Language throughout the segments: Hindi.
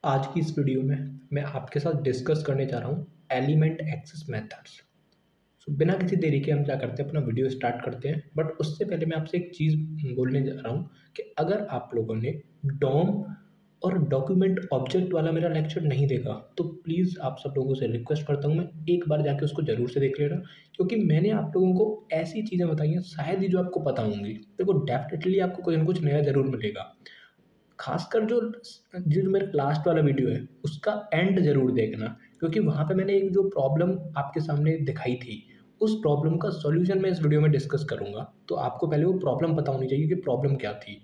आज की इस वीडियो में मैं आपके साथ डिस्कस करने जा रहा हूँ एलिमेंट एक्सेस मेथड्स। बिना किसी देरी के हम क्या करते हैं, अपना वीडियो स्टार्ट करते हैं। बट उससे पहले मैं आपसे एक चीज़ बोलने जा रहा हूँ कि अगर आप लोगों ने डॉम और डॉक्यूमेंट ऑब्जेक्ट वाला मेरा लेक्चर नहीं देखा तो प्लीज़ आप सब लोगों से रिक्वेस्ट करता हूँ, मैं एक बार जाके उसको ज़रूर से देख लेना, क्योंकि मैंने आप लोगों को ऐसी चीज़ें बताई हैं शायद ही जो आपको पता होंगी। देखो, डेफिनेटली आपको कुछ ना कुछ नया ज़रूर मिलेगा। खासकर जो जो मेरा लास्ट वाला वीडियो है उसका एंड ज़रूर देखना, क्योंकि वहाँ पे मैंने एक जो प्रॉब्लम आपके सामने दिखाई थी, उस प्रॉब्लम का सॉल्यूशन मैं इस वीडियो में डिस्कस करूँगा। तो आपको पहले वो प्रॉब्लम पता होनी चाहिए कि प्रॉब्लम क्या थी।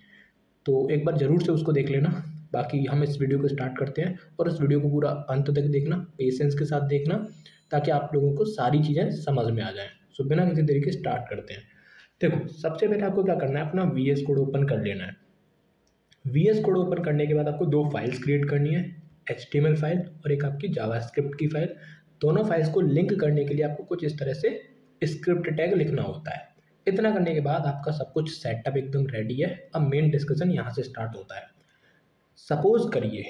तो एक बार ज़रूर से उसको देख लेना। बाकी हम इस वीडियो को स्टार्ट करते हैं और इस वीडियो को पूरा अंत तक देखना, पेशेंस के साथ देखना, ताकि आप लोगों को सारी चीज़ें समझ में आ जाएँ। सो बिना किसी देरी के स्टार्ट करते हैं। देखो, सबसे पहले आपको क्या करना है, अपना वीएस कोड ओपन कर लेना है। वीएस कोड ओपन करने के बाद आपको दो फाइल्स क्रिएट करनी है, HTML फाइल और एक आपकी जावास्क्रिप्ट की फाइल। दोनों फाइल्स को लिंक करने के लिए आपको कुछ इस तरह से स्क्रिप्ट टैग लिखना होता है। इतना करने के बाद आपका सब कुछ सेटअप एकदम रेडी है। अब मेन डिस्कशन यहाँ से स्टार्ट होता है। सपोज करिए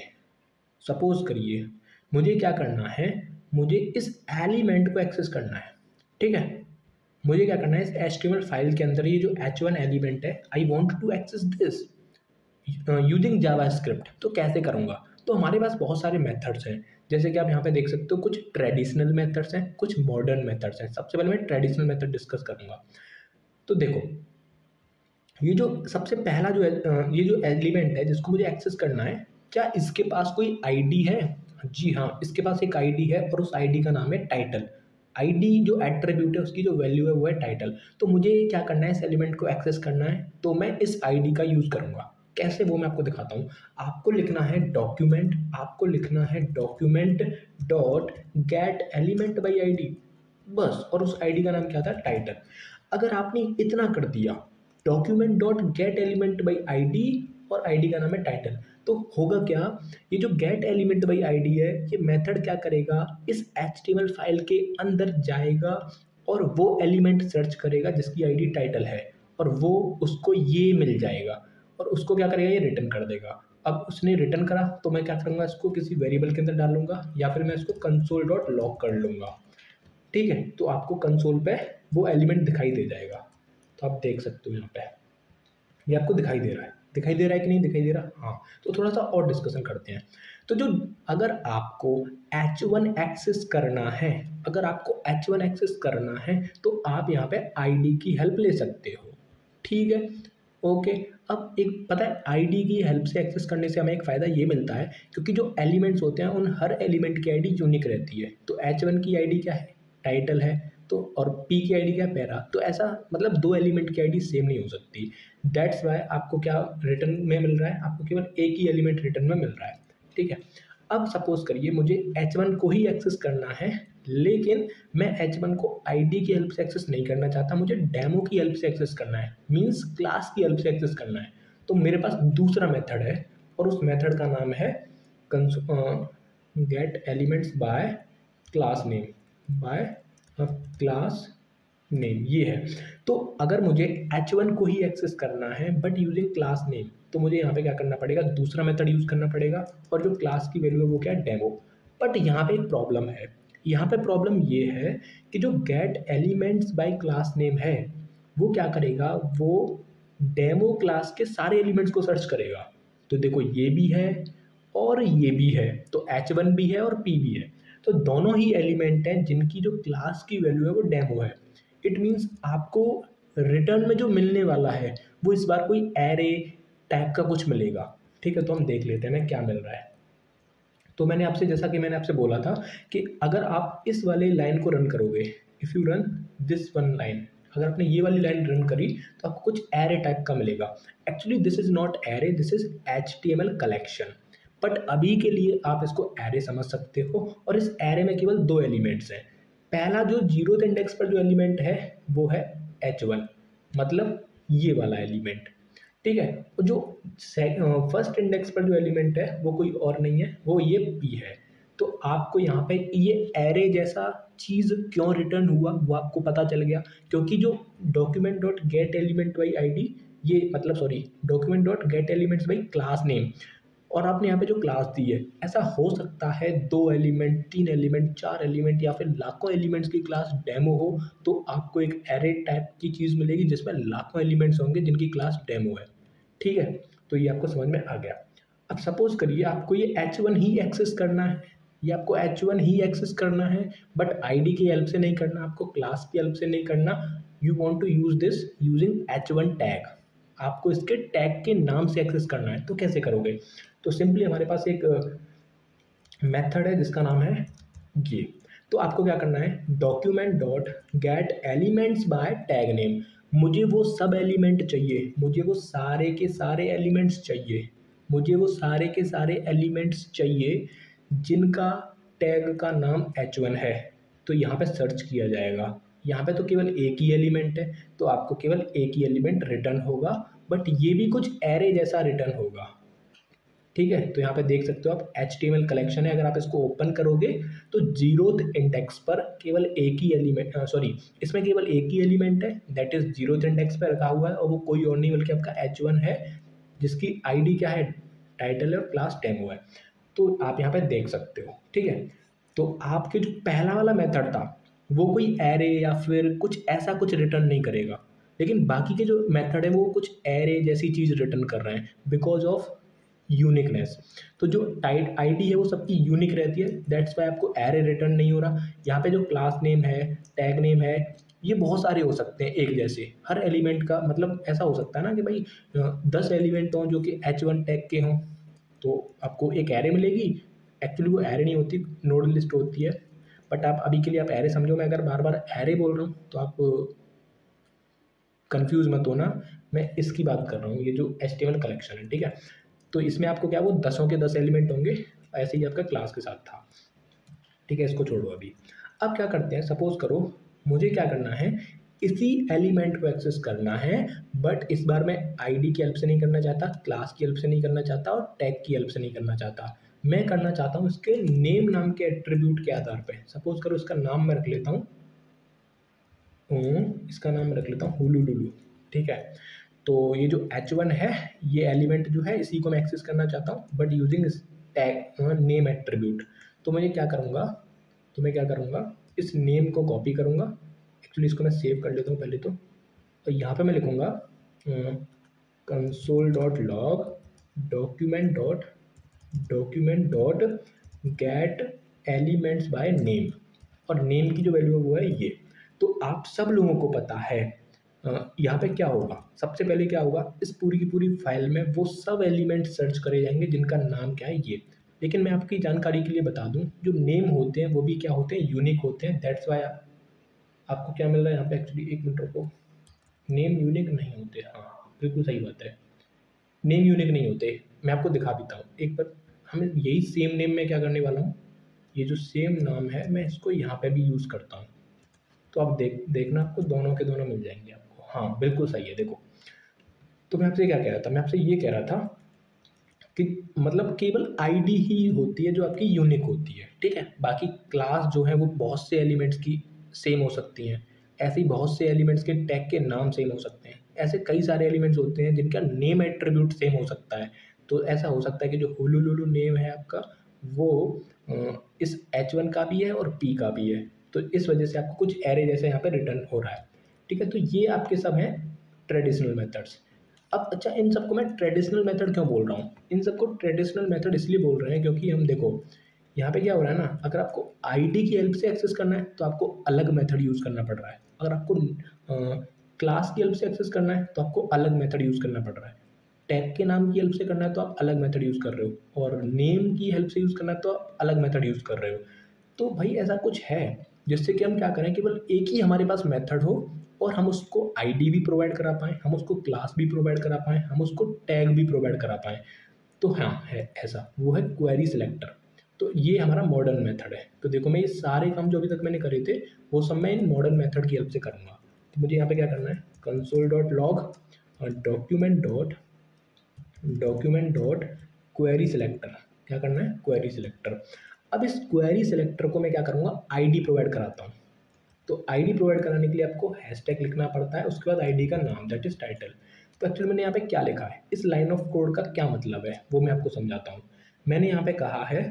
सपोज करिए मुझे क्या करना है, मुझे इस एलिमेंट को एक्सेस करना है। ठीक है, मुझे क्या करना है, इस HTML फाइल के अंदर ये जो H1 एलिमेंट है, I want to access this using JavaScript. तो कैसे करूँगा? तो हमारे पास बहुत सारे मेथड्स हैं, जैसे कि आप यहाँ पे देख सकते हो। कुछ ट्रेडिशनल मेथड्स हैं, कुछ मॉडर्न मेथड्स हैं। सबसे पहले मैं ट्रेडिशनल मेथड डिस्कस करूँगा। तो देखो, ये जो सबसे पहला जो है, ये जो एलिमेंट है जिसको मुझे एक्सेस करना है, क्या इसके पास कोई आईडी है? जी हाँ, इसके पास एक आईडी है और उस आईडी का नाम है टाइटल। आईडी जो एट्रीब्यूट है, उसकी जो वैल्यू है वो है टाइटल। तो मुझे क्या करना है, इस एलिमेंट को एक्सेस करना है, तो मैं इस आईडी का यूज़ करूँगा। कैसे, वो मैं आपको दिखाता हूँ। आपको लिखना है document dot gate element by ID, बस। और उस आईडी का नाम क्या था? टाइटल। अगर आपने इतना कर दिया, document dot gate element by ID और आईडी का नाम है टाइटल, तो होगा क्या, ये जो गेट एलिमेंट बाई आईडी है, ये मेथड क्या करेगा, इस HTML फाइल के अंदर जाएगा और वो एलिमेंट सर्च करेगा जिसकी आईडी टाइटल है, और वो उसको ये मिल जाएगा और उसको क्या करेगा, ये रिटर्न कर देगा। अब उसने रिटर्न करा तो मैं क्या करूँगा, इसको किसी वेरिएबल के अंदर डालूंगा या फिर मैं इसको कंसोल डॉट लॉग कर लूँगा। ठीक है, तो आपको कंसोल पे वो एलिमेंट दिखाई दे जाएगा। तो आप देख सकते हो यहाँ पे, ये आपको दिखाई दे रहा है कि नहीं दिखाई दे रहा? हाँ। तो थोड़ा सा और डिस्कशन करते हैं। तो जो, अगर आपको H1 एक्सेस करना है, तो आप यहाँ पे आईडी की हेल्प ले सकते हो। ठीक है, ओके। अब एक पता है, आईडी की हेल्प से एक्सेस करने से हमें एक फ़ायदा ये मिलता है, क्योंकि जो एलिमेंट्स होते हैं उन हर एलिमेंट की आईडी यूनिक रहती है। तो H1 की आईडी क्या है? टाइटल है। तो और P की आईडी क्या है? पैरा। तो ऐसा मतलब दो एलिमेंट की आईडी सेम नहीं हो सकती। दैट्स वाई आपको क्या रिटर्न में मिल रहा है, आपको केवल एक ही एलिमेंट रिटर्न में मिल रहा है। ठीक है, अब सपोज करिए मुझे H1 को ही एक्सेस करना है, लेकिन मैं H1 को आईडी की हेल्प से एक्सेस नहीं करना चाहता, मुझे डेमो की हेल्प से एक्सेस करना है, मीन्स क्लास की हेल्प से एक्सेस करना है। तो मेरे पास दूसरा मेथड है और उस मेथड का नाम है gate elements bye class name, ये है। तो अगर मुझे H1 को ही एक्सेस करना है बट यूजिंग क्लास नेम, तो मुझे यहाँ पे क्या करना पड़ेगा, दूसरा मेथड यूज़ करना पड़ेगा, और जो क्लास की वैल्यू है वो क्या है? डेमो। बट यहाँ पे एक प्रॉब्लम है। यहाँ पे प्रॉब्लम ये है कि जो gate elements bye class name है, वो क्या करेगा, वो डेमो क्लास के सारे एलिमेंट्स को सर्च करेगा। तो देखो, ये भी है और ये भी है, तो H1 भी है और P भी है। तो दोनों ही एलिमेंट हैं जिनकी जो क्लास की वैल्यू है वो डेमो है। इट मीन्स आपको रिटर्न में जो मिलने वाला है वो इस बार कोई एरे टाइप का कुछ मिलेगा। ठीक है, तो हम देख लेते हैं ना क्या मिल रहा है। तो मैंने आपसे, जैसा कि मैंने आपसे बोला था कि अगर आप इस वाले लाइन को रन करोगे, if you run this one line, अगर आपने ये वाली लाइन रन करी तो आपको कुछ एरे टाइप का मिलेगा। Actually this is not array, this is HTML collection. But अभी के लिए आप इसको एरे समझ सकते हो, और इस एरे में केवल दो एलिमेंट्स हैं। पहला जो जीरो इंडेक्स पर जो एलिमेंट है वो है H1, मतलब ये वाला एलिमेंट। ठीक है, और जो फर्स्ट इंडेक्स पर जो एलिमेंट है वो कोई और नहीं है, वो ये P है। तो आपको यहाँ पे ये एरे जैसा चीज़ क्यों रिटर्न हुआ वो आपको पता चल गया, क्योंकि जो document dot gate element by ID, ये मतलब sorry, document dot gate elements by class name और आपने यहाँ पे जो क्लास दी है, ऐसा हो सकता है 2 एलिमेंट, 3 एलिमेंट, 4 एलिमेंट या फिर लाखों एलिमेंट्स की क्लास डेमो हो, तो आपको एक एरे टाइप की चीज़ मिलेगी जिसमें लाखों एलिमेंट्स होंगे जिनकी क्लास डेमो है। ठीक है, तो ये आपको समझ में आ गया। अब सपोज करिए आपको ये H1 ही एक्सेस करना है, ये आपको H1 ही एक्सेस करना है, बट आईडी की हेल्प से नहीं करना, आपको क्लास की हेल्प से नहीं करना। You want to use this using H1 tag, आपको इसके टैग के नाम से एक्सेस करना है। तो कैसे करोगे? तो सिंपली हमारे पास एक मेथड है जिसका नाम है ये। तो आपको क्या करना है, document dot gate elements bye tag name. मुझे वो सब एलिमेंट चाहिए, मुझे वो सारे के सारे एलिमेंट्स चाहिए, मुझे वो सारे के सारे एलिमेंट्स चाहिए जिनका टैग का नाम H1 है। तो यहाँ पे सर्च किया जाएगा, यहाँ पे तो केवल एक ही एलिमेंट है, तो आपको केवल एक ही एलिमेंट रिटर्न होगा, बट ये भी कुछ एरे जैसा रिटर्न होगा। ठीक है, तो यहाँ पे देख सकते हो आप HTML कलेक्शन है, अगर आप इसको ओपन करोगे तो 0th इंडेक्स पर केवल एक ही एलिमेंट, सॉरी, इसमें केवल एक ही एलिमेंट है, दैट इज 0th इंडेक्स पर रखा हुआ है, और वो कोई और नहीं बल्कि आपका H1 है, जिसकी आईडी क्या है, टाइटल है और क्लास डेमो है। तो आप यहाँ पे देख सकते हो। ठीक है, तो आपके जो पहला वाला मेथड था वो कोई एरे या फिर कुछ ऐसा कुछ रिटर्न नहीं करेगा, लेकिन बाकी के जो मेथड है वो कुछ एरे जैसी चीज़ रिटर्न कर रहे हैं बिकॉज ऑफ यूनिकनेस। तो जो टाइट आईडी है वो सबकी यूनिक रहती है, दैट्स वाई आपको एरे रिटर्न नहीं हो रहा। यहाँ पे जो क्लास नेम है, टैग नेम है, ये बहुत सारे हो सकते हैं एक जैसे, हर एलिमेंट का मतलब ऐसा हो सकता है ना कि भाई 10 एलिमेंट हों जो कि H1 टैग के हों, तो आपको एक एरे मिलेगी। एक्चुअली वो एरे नहीं होती, नोड लिस्ट होती है, बट आप अभी के लिए आप एरे समझो। मैं अगर बार बार एरे बोल रहा हूँ तो आप कंफ्यूज मत होना, मैं इसकी बात कर रहा हूँ, ये जो HTML कलेक्शन है। ठीक है, तो इसमें आपको क्या, वो 10 के 10 एलिमेंट होंगे, ऐसे ही आपका क्लास के साथ था। ठीक है, इसको छोड़ो अभी। अब क्या करते हैं, सपोज करो मुझे क्या करना है, इसी एलिमेंट को एक्सेस करना है, बट इस बार मैं आईडी की हेल्प से नहीं करना चाहता, क्लास की हेल्प से नहीं करना चाहता और टैग की हेल्प से नहीं करना चाहता। मैं करना चाहता हूँ इसके नेम नाम के एट्रीब्यूट के आधार पे। सपोज करो इसका नाम मैं रख लेता हूँ, इसका नाम रख लेता हूँ हुलू लुलू। ठीक है, तो ये जो H1 है, ये एलिमेंट जो है इसी को मैं एक्सेस करना चाहता हूँ, but using tag name attribute. तो मैं क्या करूँगा, इस नेम को कॉपी करूँगा। एक्चुअली इसको मैं सेव कर लेता हूँ पहले तो यहाँ पे मैं लिखूँगा console dot log document dot gate elements by name, और नेम की जो वैल्यू है वो है ये। तो आप सब लोगों को पता है यहाँ पे क्या होगा, सबसे पहले क्या होगा, इस पूरी की पूरी फाइल में वो सब एलिमेंट सर्च करे जाएंगे जिनका नाम क्या है ये। लेकिन मैं आपकी जानकारी के लिए बता दूं, जो नेम होते हैं वो भी क्या होते हैं, यूनिक होते हैं। दैट्स वाई आपको क्या मिल रहा है यहाँ पे, एक्चुअली एक मिनट रुको, नेम यूनिक नहीं होते, हाँ बिल्कुल सही बात है, नेम यूनिक नहीं होते। मैं आपको दिखा देता हूँ एक बार। हमें यही सेम नेम में क्या करने वाला हूँ, ये जो सेम नाम है मैं इसको यहाँ पे भी यूज़ करता हूँ, तो आप देखना आपको दोनों के दोनों मिल जाएंगे आपको। हाँ बिल्कुल सही है, देखो। तो मैं आपसे क्या कह रहा था, मैं आपसे ये कह रहा था कि मतलब केवल आईडी ही होती है जो आपकी यूनिक होती है। ठीक है, बाकी क्लास जो है वो बहुत से एलिमेंट्स की सेम हो सकती हैं, ऐसे ही बहुत से एलिमेंट्स के टैग के नाम सेम हो सकते हैं, ऐसे कई सारे एलिमेंट्स होते हैं जिनका नेम एट्रीब्यूट सेम हो सकता है। तो ऐसा हो सकता है कि जो हुलुलुलु नेम है आपका वो इस H1 का भी है और P का भी है, तो इस वजह से आपको कुछ एरे जैसे यहाँ पे रिटर्न हो रहा है। ठीक है, तो ये आपके सब हैं ट्रेडिशनल मेथड्स। अब अच्छा, इन सबको मैं ट्रेडिशनल मेथड क्यों बोल रहा हूँ, इन सबको ट्रेडिशनल मेथड इसलिए बोल रहे हैं क्योंकि हम देखो यहाँ पे क्या हो रहा है ना, अगर आपको आईडी की हेल्प से एक्सेस करना है तो आपको अलग मेथड यूज़ करना पड़ रहा है, अगर आपको क्लास की हेल्प से एक्सेस करना है तो आपको अलग मेथड यूज़ करना पड़ रहा है, टैग के नाम की हेल्प से करना है तो आप अलग मेथड यूज़ कर रहे हो, और नेम की हेल्प से यूज़ करना है तो आप अलग मेथड यूज़ कर रहे हो। तो भाई ऐसा कुछ है जिससे कि हम क्या करें, केवल एक ही हमारे पास मेथड हो और हम उसको आईडी भी प्रोवाइड करा पाएँ, हम उसको क्लास भी प्रोवाइड करा पाएँ, हम उसको टैग भी प्रोवाइड करा पाएँ। तो हाँ है ऐसा, वो है क्वेरी सिलेक्टर। तो ये हमारा मॉडर्न मेथड है। तो देखो मैं ये सारे काम जो अभी तक मैंने करे थे वो सब मैं इन मॉडर्न मेथड की हेल्प से करूँगा। तो मुझे यहाँ पे क्या करना है, console dot log document dot query selector, क्या करना है, क्वेरी सिलेक्टर। अब इस क्वेरी सिलेक्टर को मैं क्या करूँगा, आईडी प्रोवाइड कराता हूँ। तो आईडी प्रोवाइड कराने के लिए आपको हैशटैग लिखना पड़ता है, उसके बाद आईडी का नाम दैट इज टाइटल। तो एक्चुअली मैंने यहाँ पे क्या लिखा है, इस लाइन ऑफ कोड का क्या मतलब है वो मैं आपको समझाता हूँ। मैंने यहाँ पे कहा है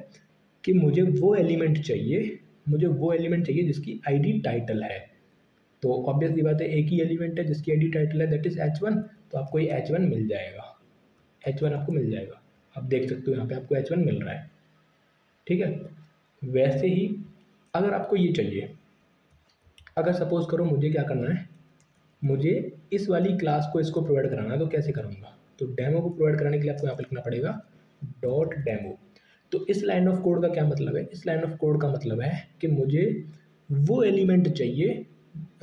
कि मुझे वो एलिमेंट चाहिए जिसकी आईडी टाइटल है। तो ऑब्वियसली बात है, एक ही एलिमेंट है जिसकी आईडी टाइटल है, दैट इज H1। तो आपको ये H1 मिल जाएगा, H1 आपको मिल जाएगा। आप देख सकते हो यहाँ पे आपको H1 मिल रहा है, ठीक है। वैसे ही अगर आपको ये चाहिए, अगर सपोज करो मुझे क्या करना है, मुझे इस वाली क्लास को इसको प्रोवाइड कराना है, तो कैसे करूँगा? तो डेमो को प्रोवाइड कराने के लिए आपको यहाँ पर लिखना पड़ेगा डॉट डेमो। तो इस लाइन ऑफ कोड का क्या मतलब है? इस लाइन ऑफ कोड का मतलब है कि मुझे वो एलिमेंट चाहिए,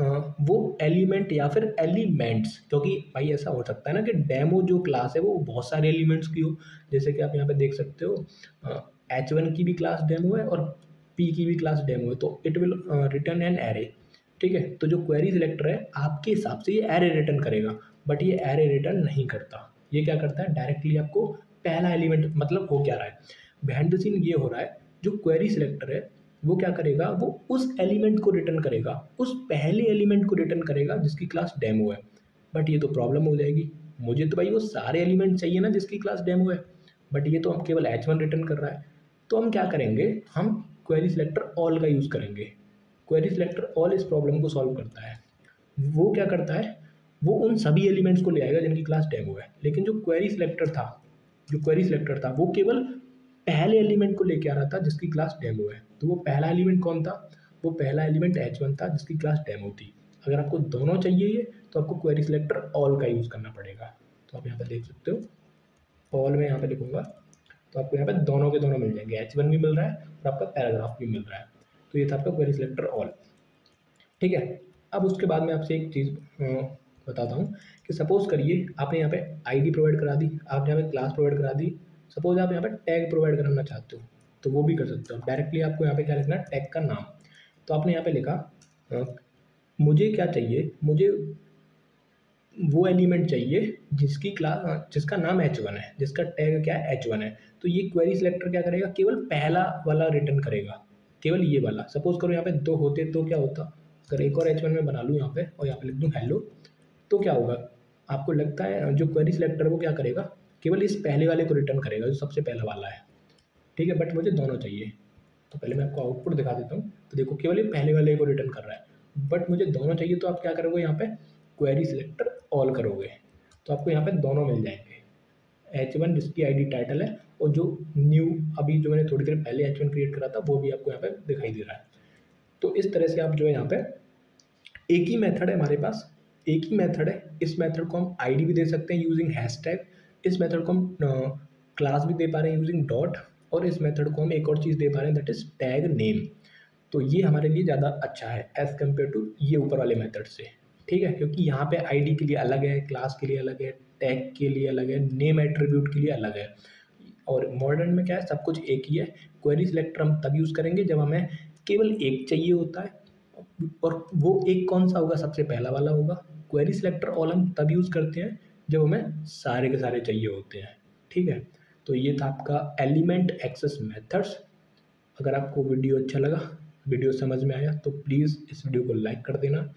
वो एलिमेंट या फिर एलिमेंट्स, क्योंकि भाई ऐसा हो सकता है ना कि डेमो जो क्लास है वो बहुत सारे एलिमेंट्स की हो। जैसे कि आप यहाँ पे देख सकते हो H1 की भी क्लास डेमो है और P की भी क्लास डेमो है, तो it will return an array, ठीक है। तो जो क्वेरी सिलेक्टर है आपके हिसाब से ये एरे रिटर्न करेगा, बट ये एरे रिटर्न नहीं करता। ये क्या करता है, डायरेक्टली आपको पहला एलिमेंट, मतलब हो क्या रहा है बिहाइंड द सीन, ये हो रहा है जो क्वेरी सिलेक्टर है वो क्या करेगा, वो उस एलिमेंट को रिटर्न करेगा, उस पहले एलिमेंट को रिटर्न करेगा जिसकी क्लास डेमो है। बट ये तो प्रॉब्लम हो जाएगी, मुझे तो भाई वो सारे एलिमेंट चाहिए ना जिसकी क्लास डेमो है, बट ये तो हम केवल H1 रिटर्न कर रहा है। तो हम क्या करेंगे, हम क्वेरी सिलेक्टर ऑल का यूज़ करेंगे। क्वेरी सिलेक्टर ऑल इस प्रॉब्लम को सॉल्व करता है। वो क्या करता है, वो उन सभी एलिमेंट्स को ले आएगा जिनकी क्लास डेमो है, लेकिन जो क्वेरी सिलेक्टर था वो केवल पहले एलिमेंट को लेके आ रहा था जिसकी क्लास डेमो है। तो वो पहला एलिमेंट कौन था, वो पहला एलिमेंट H1 था जिसकी क्लास डेमो थी। अगर आपको दोनों चाहिए ये, तो आपको क्वेरी सिलेक्टर ऑल का यूज़ करना पड़ेगा। तो आप यहाँ पे देख सकते हो, ऑल में यहाँ पे लिखूंगा तो आपको यहाँ पे दोनों के दोनों मिल जाएंगे, H1 भी मिल रहा है और आपका पैराग्राफ भी मिल रहा है। तो ये था आपका क्वेरी सिलेक्टर ऑल, ठीक है। अब उसके बाद मैं आपसे एक चीज़ बताता हूँ कि सपोज़ करिए आपने यहाँ पे आईडी प्रोवाइड करा दी, आपने यहाँ पे क्लास प्रोवाइड करा दी, सपोज आप यहाँ पे टैग प्रोवाइड कराना चाहते हो तो वो भी कर सकते हो। डायरेक्टली आपको यहाँ पे क्या लिखना है, टैग का नाम। तो आपने यहाँ पे लिखा मुझे क्या चाहिए, मुझे वो एलिमेंट चाहिए जिसका नाम H1 है, जिसका टैग क्या है, H1 है। तो ये क्वेरी सिलेक्टर क्या करेगा, केवल पहला वाला रिटर्न करेगा, केवल ये वाला। सपोज करो यहाँ पे दो होते तो क्या होता, अगर एक और H1 में बना लूँ यहाँ पे और यहाँ पे लिख दूँ हेलो, तो क्या होगा, आपको लगता है जो क्वेरी सिलेक्टर वो क्या करेगा, केवल इस पहले वाले को रिटर्न करेगा जो सबसे पहला वाला है, ठीक है। बट मुझे दोनों चाहिए, तो पहले मैं आपको आउटपुट दिखा देता हूँ। तो देखो केवल ये पहले वाले को रिटर्न कर रहा है, बट मुझे दोनों चाहिए। तो आप क्या करोगे, यहाँ पे क्वेरी सिलेक्टर ऑल करोगे तो आपको यहाँ पे दोनों मिल जाएंगे, H1 जिसकी आईडी टाइटल है और जो न्यू अभी जो मैंने थोड़ी देर पहले H1 क्रिएट करा था वो भी आपको यहाँ पे दिखाई दे रहा है। तो इस तरह से आप जो है यहाँ पे एक ही मेथड है हमारे पास, एक ही मेथड है। इस मेथड को हम आईडी भी दे सकते हैं यूजिंग हैशटैग, इस मेथड को हम क्लास भी दे पा रहे हैं यूजिंग डॉट, और इस मेथड को हम एक और चीज़ दे पा रहे हैं दैट इज टैग नेम। तो ये हमारे लिए ज़्यादा अच्छा है एज़ कम्पेयर टू ये ऊपर वाले मेथड से, ठीक है। क्योंकि यहाँ पे आईडी के लिए अलग है, क्लास के लिए अलग है, टैग के लिए अलग है, नेम एट्रीब्यूट के लिए अलग है। और मॉडर्न में क्या है, सब कुछ एक ही है। क्वेरी सिलेक्टर हम तब यूज़ करेंगे जब हमें केवल एक चाहिए होता है, और वो एक कौन सा होगा, सबसे पहला वाला होगा। क्वेरी सिलेक्टर ऑल हम तब यूज़ करते हैं जब हमें सारे के सारे चाहिए होते हैं, ठीक है। तो ये था आपका एलिमेंट एक्सेस मेथड्स। अगर आपको वीडियो अच्छा लगा, वीडियो समझ में आया, तो प्लीज़ इस वीडियो को लाइक कर देना।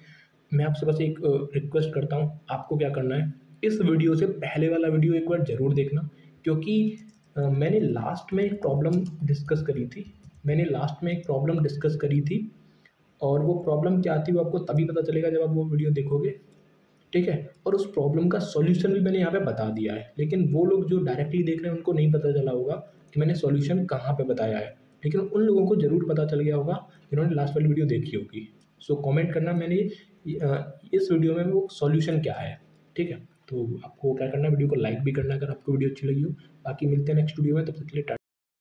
मैं आपसे बस एक रिक्वेस्ट करता हूँ, आपको क्या करना है, इस वीडियो से पहले वाला वीडियो एक बार ज़रूर देखना, क्योंकि मैंने लास्ट में एक प्रॉब्लम डिस्कस करी थी और वो प्रॉब्लम क्या थी वो आपको तभी पता चलेगा जब आप वो वीडियो देखोगे, ठीक है। और उस प्रॉब्लम का सॉल्यूशन भी मैंने यहाँ पे बता दिया है, लेकिन वो लोग जो डायरेक्टली देख रहे हैं उनको नहीं पता चला होगा कि मैंने सॉल्यूशन कहाँ पे बताया है, लेकिन उन लोगों को ज़रूर पता चल गया होगा जिन्होंने लास्ट वाली वीडियो देखी होगी। सो कमेंट करना मैंने इस वीडियो में वो सॉल्यूशन क्या है, ठीक है। तो आपको क्या करना है, वीडियो को लाइक भी करना अगर आपको वीडियो अच्छी लगी हो। बाकी मिलते हैं नेक्स्ट वीडियो में, तब तक के लिए